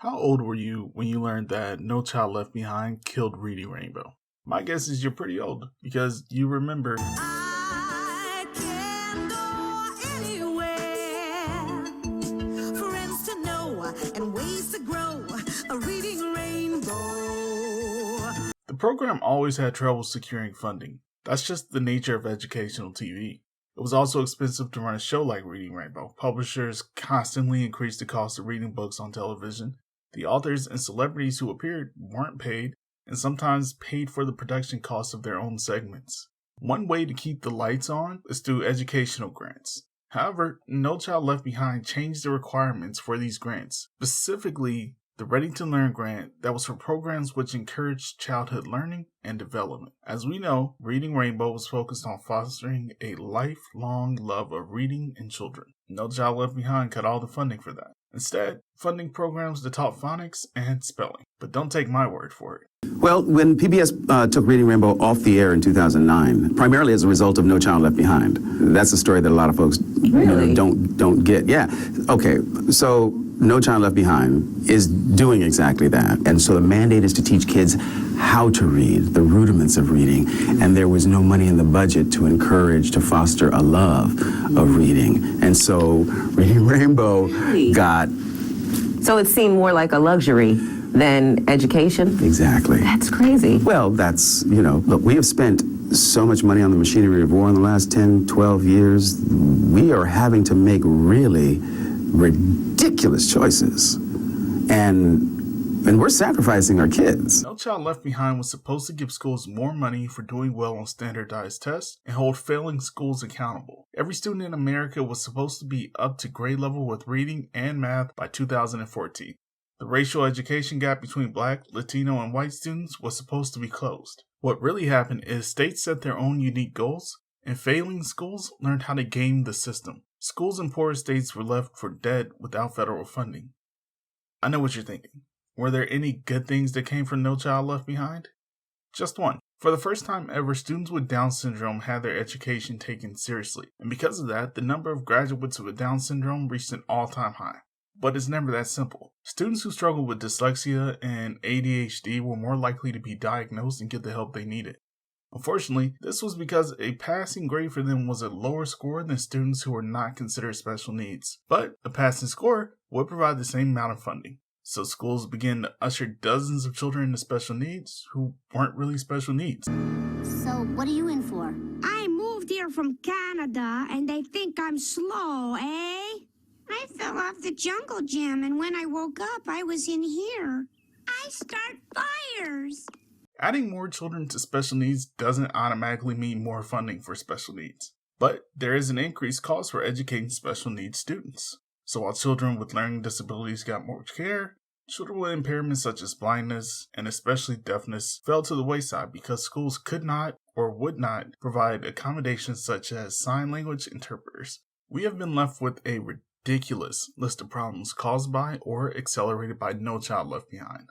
How old were you when you learned that No Child Left Behind killed Reading Rainbow? My guess is you're pretty old because you remember. I can go anywhere, friends to know and ways to grow, a reading rainbow. The program always had trouble securing funding. That's just the nature of educational TV. It was also expensive to run a show like Reading Rainbow. Publishers constantly increased the cost of reading books on television. The authors and celebrities who appeared weren't paid, and sometimes paid for the production costs of their own segments. One way to keep the lights on is through educational grants. However, No Child Left Behind changed the requirements for these grants, specifically the Ready to Learn grant that was for programs which encouraged childhood learning and development. As we know, Reading Rainbow was focused on fostering a lifelong love of reading in children. No Child Left Behind cut all the funding for that. Instead, funding programs that taught phonics and spelling. But don't take my word for it. Well, when PBS took Reading Rainbow off the air in 2009, primarily as a result of No Child Left Behind. That's a story that a lot of folks don't get. Yeah. Okay. So No Child Left Behind is doing exactly that. And so the mandate is to teach kids how to read, the rudiments of reading. And there was no money in the budget to encourage, to foster a love of reading. And so Reading Rainbow got... So it seemed more like a luxury than education? Exactly. That's crazy. Well, that's, look, we have spent so much money on the machinery of war in the last 10, 12 years. We are having to make really ridiculous choices. And we're sacrificing our kids. No Child Left Behind was supposed to give schools more money for doing well on standardized tests and hold failing schools accountable. Every student in America was supposed to be up to grade level with reading and math by 2014. The racial education gap between Black, Latino, and white students was supposed to be closed. What really happened is states set their own unique goals, and failing schools learned how to game the system. Schools in poorer states were left for dead without federal funding. I know what you're thinking. Were there any good things that came from No Child Left Behind? Just one. For the first time ever, students with Down syndrome had their education taken seriously, and because of that, the number of graduates with Down syndrome reached an all-time high. But it's never that simple. Students who struggled with dyslexia and ADHD were more likely to be diagnosed and get the help they needed. Unfortunately, this was because a passing grade for them was a lower score than students who were not considered special needs. But a passing score would provide the same amount of funding. So schools began to usher dozens of children into special needs who weren't really special needs. So, what are you in for? I moved here from Canada, and they think I'm slow, eh? I fell off the jungle gym, and when I woke up, I was in here. I start fires. Adding more children to special needs doesn't automatically mean more funding for special needs. But there is an increased cost for educating special needs students. So while children with learning disabilities got more care, children with impairments such as blindness and especially deafness fell to the wayside because schools could not or would not provide accommodations such as sign language interpreters. We have been left with a ridiculous list of problems caused by or accelerated by No Child Left Behind.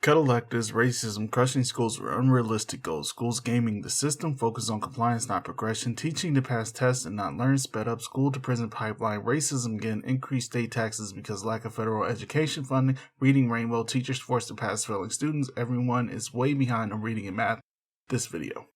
Cut electives, racism, crushing schools for unrealistic goals, schools gaming the system, focus on compliance, not progression, teaching to pass tests and not learn, sped up school to prison pipeline, racism again, increased state taxes because lack of federal education funding, Reading Rainbow, teachers forced to pass failing students, everyone is way behind on reading and math. This video.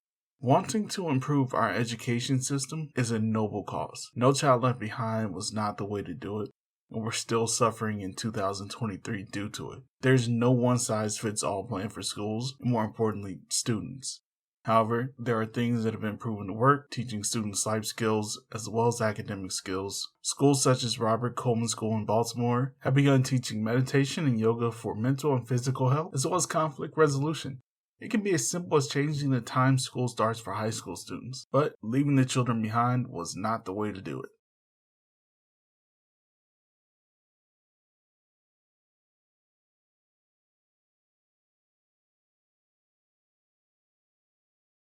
Wanting to improve our education system is a noble cause. No Child Left Behind was not the way to do it. And we're still suffering in 2023 due to it. There's no one-size-fits-all plan for schools, and more importantly, students. However, there are things that have been proven to work, teaching students life skills as well as academic skills. Schools such as Robert Coleman School in Baltimore have begun teaching meditation and yoga for mental and physical health, as well as conflict resolution. It can be as simple as changing the time school starts for high school students, but leaving the children behind was not the way to do it.